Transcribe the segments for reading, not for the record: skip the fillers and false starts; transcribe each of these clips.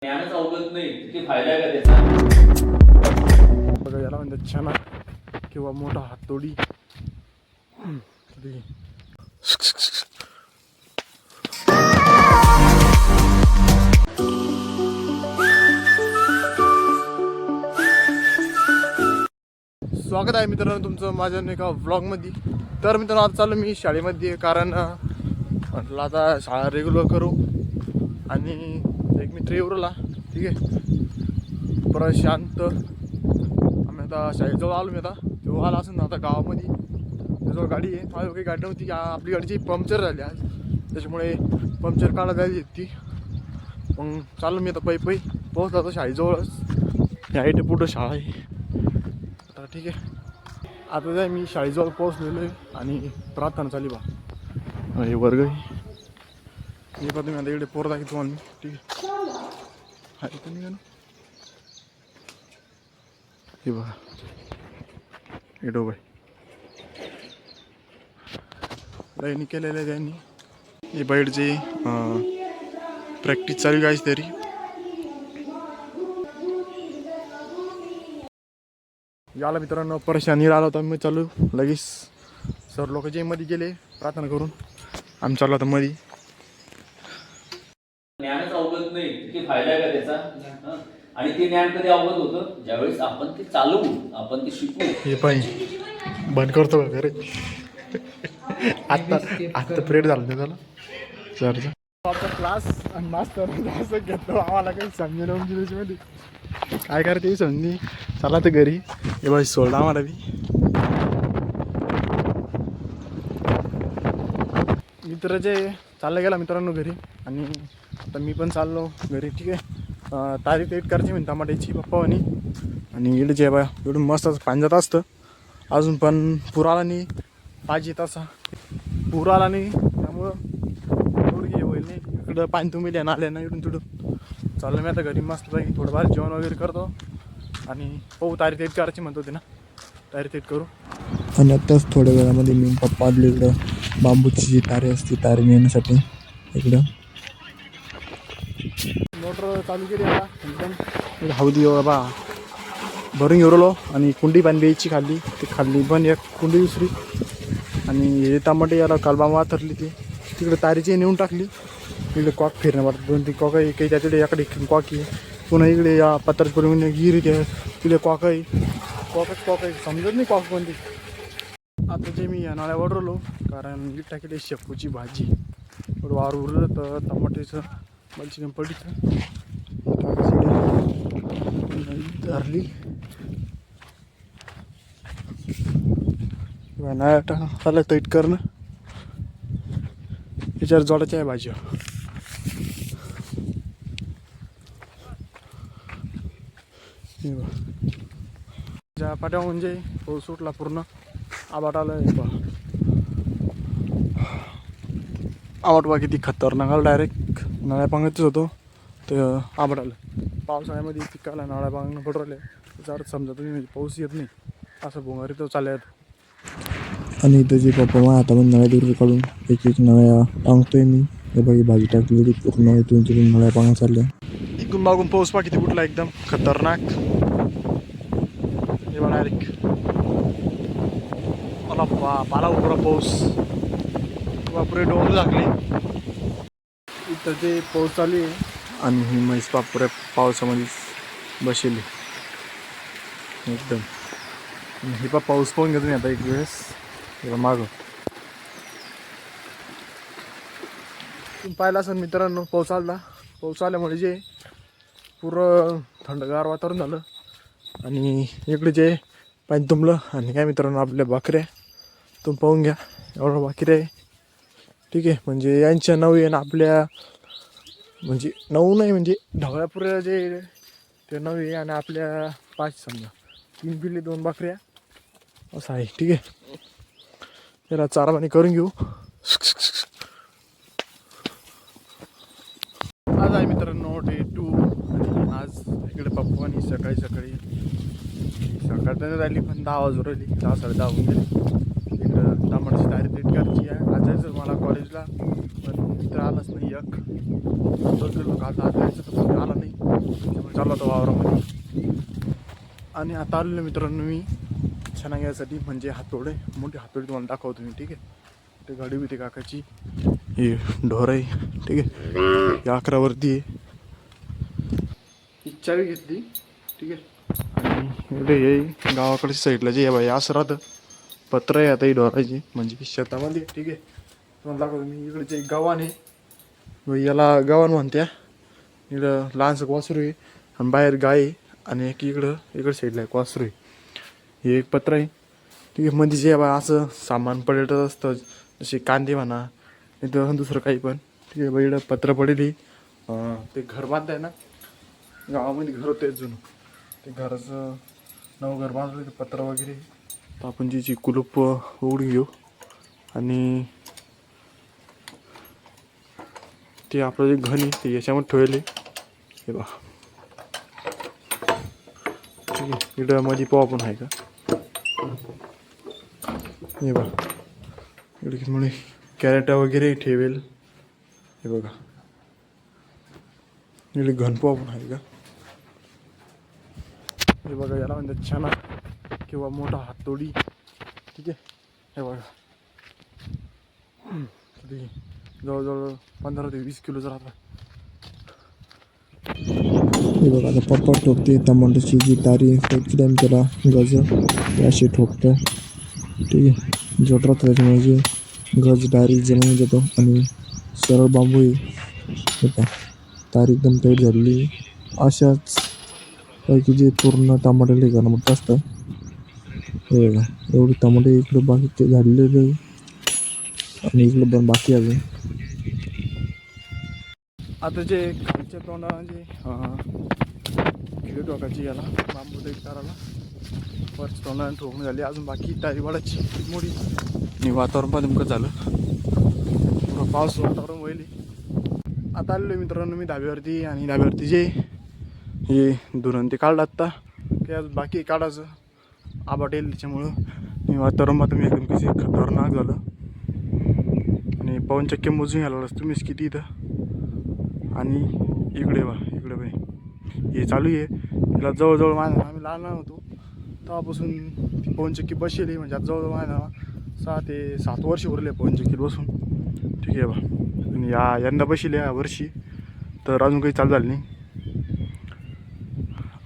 ज्ञानच अवगत नाही किती फायदा आहे का त्याचा. बघा याला म्हणतात छाना किंवा मोठा हातोडी. स्वागत आहे मित्रांनो तुमचं माझ्या एका व्लॉगमध्ये. तर मित्रांनो आज चाललो मी शाळेमध्ये, कारण म्हटलं आता शाळा रेग्युलर करू. आणि एक मित्र येऊ राहिला, ठीक आहे, प्रशांत. आम्ही आता शाळेजवळ आलो. मी आता तेव्हा आला असं ना, आता गावामध्ये त्याजवळ गाडी आहे. माझ्या काही गाडी नव्हती, आपली गाडीची पंक्चर झाली आज, त्याच्यामुळे पंक्चर काढायला जायची ती. मग चाललो मी आता पै पोहोचला आता शाळेजवळच. या इथे पुढं शाळा आहे. आता ठीक आहे, आता जाय मी शाळेजवळ पोहोचलेलो आहे आणि प्रार्थना चालली बा. हे वर्ग आहे. हे पहा तुम्ही आता इकडे पोरं दाखी तुम्हाला, ठीक आहे. हा इथं निघा ना, हे बघा हे डोबा लाईनी केलेलं आहे त्यांनी. हे बाईडचे प्रॅक्टिस चालू आहे तरी. याला मित्रांनो परेशानी आला होता. मी चालू लगेच सर लोक जे मध्ये गेले प्रार्थना करून, आम्ही चाललो आता मध्ये. ज्ञानच अवगत नाही किती फायदा आहे का त्याचा. आणि ते ज्ञान कधी अवगत होतं ज्यावेळेस आपण ते चालवू, आपण ते शिकू. हे पाहिजे बंद करतो का खरे. आत्ता पिरियड झालं ते झालं सरचा. आपला क्लास आणि मास्तर असं घेतो, आम्हाला काही समजेल मध्ये काय करते समजी. चला तर घरी. हे बाई सोडला आम्हाला बी. मित्र जे चालला गेला मित्रांनो घरी, आणि आता मी पण चाललो घरी, ठीक आहे. तारीख एट करायची म्हणता टमाट्याची पप्पा आणि इकडे जे बा एवढं मस्त पाणी जात असतं. अजून पण पूर आला नाही, पाहिजे तसा पूर आला नाही, त्यामुळं एवढं हे होईल नाही. इकडं पाणी तुम्ही द्या आले ना, इकडून तिकडून चाललं मी आता घरी. मस्तपैकी थोडंफार जेवण वगैरे करतो आणि हो तारीख एट करायची म्हणतो ते ना, तारीख एट करू. आणि आत्ताच थोड्या वेळामध्ये मी पप्पा आले इकडं. बांबूची जी तारे असते तारे नेण्यासाठी इकडं मोटर चालू केली आता एकदम हौदी बा भरून घेऊन. आणि कुंडी पाणी द्यायची खाल्ली, ते खाल्ली पण एक कुंडी दुसरी. आणि हे टमाटे याला कालबाम वाथरली, ती तिकडे तारीची नेऊन टाकली. इकडे कॉक फिरणं वाटतं, 2-3 कॉक आहे काही त्याच्याकडे, याकडे कॉक आहे. पुन्हा इकडे या पत्राचपूर गिरी त्या तिकडे कॉक आहे. कॉक आहे, समजत नाही कॉक कोणती. आता जे मी या नाळ्यावर ओढरलो, कारण इकडे टाकली शेपूची भाजी. थोडं वार उरलं तर टमाट्याचं चिकन पडीचं धरली नाळ्या टाका तैट करणं. याच्यावर जोडायची आहे भाजी. ज्या पाट्या म्हणजे पाऊस सुटला, पूर्ण आबाट आलं. आबाट बा किती खतरनाक आलं. डायरेक्ट नळ्या पांगतच होतो तर आबाट आलं. पावसाळ्यामध्ये पिकाला नळ्या पांगणं पडू राहिले, त्याचा अर्थ समजा तुम्ही, म्हणजे पाऊस येत नाही असं भोंगारी तो चालला येतो. आणि इथं जे पप्पा मग आता पण नळ्या दूर काढून एक नळ्या पांगतोय मी. हे बघी भाजी टाकलेली पूर्ण इथून तिथून नळ्या पांग चालल्या. इकडून मागून पाऊस पा किती फुटला, एकदम खतरनाक. हे बघा डायरेक्ट मला पाला उभरा पाऊस, बापुरे डोंगर लागले. इथं ते पाऊस चालू आहे आणि ही म्हैस बापुऱ्या पावसामध्ये बसेली एकदम. हे पा पाऊस पाहून घेतो मी आता एक वेळेस. हे मागं तुम्ही पाहिला असेल मित्रांनो, पाऊस आला. पाऊस आल्यामुळे जे पुरं थंडगार वातावरण झालं. आणि इकडे जे पाणी तुंबलं. आणि काय मित्रांनो, आपल्या बकऱ्या तुम्ही पाहून घ्या, एवढं बकऱ्या आहे, ठीक आहे. म्हणजे यांच्या 9 आहे ना, आपल्या म्हणजे 9 नाही, म्हणजे ढवळ्यापुऱ्या जे ते 9 आहे आणि आपल्या 5 समजा. 3 पिल्ले 2 बकऱ्या असं आहे, ठीक आहे. त्याला चारा पाणी करून घेऊ. आज आहे मित्रांनो डे 2. आणि आज इकडे पप्पू आणि सकाळी त्यांना राहिली पण 10 वाजून राहिली, 10-10:30 होऊन गेली. इकडं टमाट्याची तारीख एट करायची आहे. आज जायचं मला कॉलेजला, पण मित्र आलाच नाही. एक 2 किलो काल आज जायचं तर आला नाही. त्यामुळे चाललो होतो वावरामध्ये. आणि आता आलेलो मित्रांनो मी छानाग्यासाठी, म्हणजे हातोडे, मोठी हातोडी तुम्हाला दाखवतो मी. ठीक आहे, ते गाडी होती काकाची, ही ढोर आहे. ठीक आहे, ही 11वरती आहे. ही चावी घेतली. ठीक आहे, आणि इकडे हे गावाकडच्या साईडला जे आहे बाई असं राहतं, पत्र आहे आता ही ढोरायची, म्हणजे शेतामध्ये. ठीक आहे, तुम्हाला दाखवतो मी. इकडचे एक गव्हाण आहे, याला गव्हाण म्हणत्या. इकडं लहानसं वासरू आहे, आणि बाहेर गाय आहे, आणि एक इकडं साईडला एक वासरू आहे. हे एक पत्र आहे. ठीक आहे, मध्ये जे बा असं सामान पडलेलं असतं, जसे कांदे म्हणा, नाही तर दुसरं काही पण. ठीक आहे, इकडं पत्र पडेल. ते घर बांधताय ना, गावामध्ये घर होते जुनं, ते घराचं नवं घर बांधलं, ते पत्र वगैरे. तर आपण जी कुलूप उघडून घेऊ, आणि ते आपलं जे घन आहे ते याच्यामध्ये ठेवले. हे बा, ठीक आहे, इकडं मध्ये पाव पण आहे का. हे बघा, इकडे मुळे कॅरेटा वगैरे ठेवेल. हे बघा, इकडे घनपाव पण आहे का. हे बघा, याला म्हणतात छाना किंवा मोठा हातोडी. ठीक आहे, हे बघा, किती जवळजवळ 15 ते 20 किलोचा राहतात. हे बघा, आता पप्पा ठोकते टमाटोची जी तारी एकदम त्याला गज ते असे ठोकतं. ठीक आहे, जोट राहतं त्याच्यामुळे जे गज डायरेक्ट जमून जातो. आणि सरळ बांबू आहे. हे पहा, तार एकदम टाईट झालेली. अशाच पैकी जे पूर्ण टमाटे घालणं मोठं असतं. हे बघा, एवढे टमाटे इकडं बाकी ते झालेले, आणि इकडं पण बाकी अजून. आता जे खालच्या तोंडाला जे खिळे टोकाची याला बांबू टाईट करायला वरच्या तोंडाने ठोकून झाली. अजून बाकी तारी वाढायची मोठी. आणि वातावरण पण नेमकं झालं, थोडं पाऊस वातावरण होईल. आता आलेलो मित्रांनो मी धाब्यावरती, आणि धाब्यावरती जे हे धुरण ते काढलं आत्ता, ते आज बाकी काढायचं आबाट येईल त्याच्यामुळं. आणि वातावरण मात्र मी एकदम कसे खतरनाक झालं. आणि पवन चक्के मोजून घ्यायला लागलं तुम्हीच किती इथं. आणि इकडे बाई हे चालू आहे. तिला जवळजवळ माझ्या, आम्ही लहान होतो तेव्हापासून ती पवनचक्की बसली, म्हणजे आता जवळजवळ माझ्या 6 ते 7 वर्ष उरले पवनचक्कीत बसून. ठीक आहे बा, आणि यंदा बसली या वर्षी, तर अजून काही चालू झालं नाही.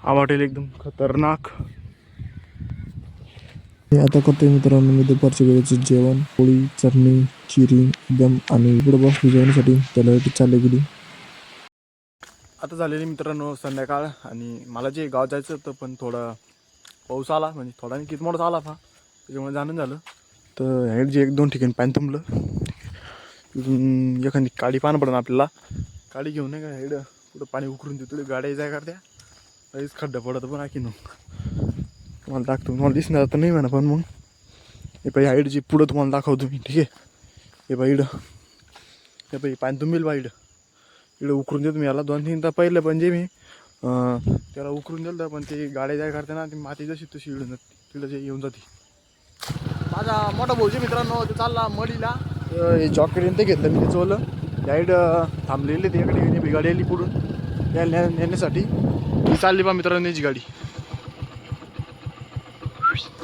आवाटेल एकदम खतरनाक. हे आता करतोय मित्रांनो मी दुपारच्या वेळेचं जेवण, पोळी, चटणी, चिरी एकदम. आणि इकडं बसलो जेवणासाठी, त्याला चालले गेली. आता झालेली मित्रांनो संध्याकाळ, आणि मला जे गावात जायचं होतं, पण थोडा पाऊस आला, म्हणजे थोडा नाही किती मोठा आला था, त्याच्यामुळे जाणं झालं. तर ह्याड जे 1-2 ठिकाणी पाणी तुंबलं. तिथून एखादी काडी पानं पडणं आपल्याला, काडी घेऊन नाही का हेड कुठं पाणी उकरून देतो, गाड्या जाय करत्या, काहीच खड्डा पडत पण आणखी. तुम्हाला दाखवतो, तुम्हाला दिसणार तर नाही म्हणा, पण मग हे पाहिजे हाईडची पुढं तुम्हाला दाखवतो मी. ठीक आहे, हे बाई इडं, हे पाहिजे पाणी तुंबेल बा इकडं उकरून देतो मी याला. 2-3 तास पहिलं म्हणजे मी त्याला उकरून दिलं तर, पण ते गाड्या जाय करते ना, ती माती जशी तशी इडून जाते, तिला जे येऊन जाते. माझा मोठा भाऊजी मित्रांनो ते चालला मडीला, हे जॉकेट ते घेतलं मी, ते चोलं गाईड थांबलेली ते इकडे गाडी आली पुढून याला नेण्यासाठी. ती चालली बा मित्रांनो याची गाडी.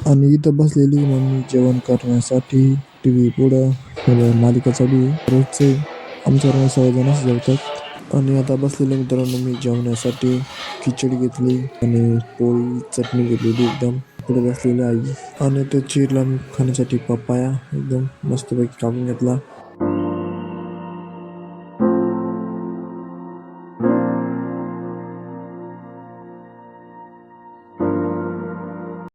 आणि इथं बसलेली मम्मी जेवण करण्यासाठी टी व्ही पुढं मालिका चालू आहे. रोजचे आमच्या घरात सर्वजण जेवतात. आणि आता बसलेले मित्रांनो मी जेवण्यासाठी खिचडी घेतली, आणि पोळी चटणी घेतलेली एकदम. पुढे बसलेली आई, आणि तो चिरला खाण्यासाठी पप्पाया एकदम मस्तपैकी कापून घेतला.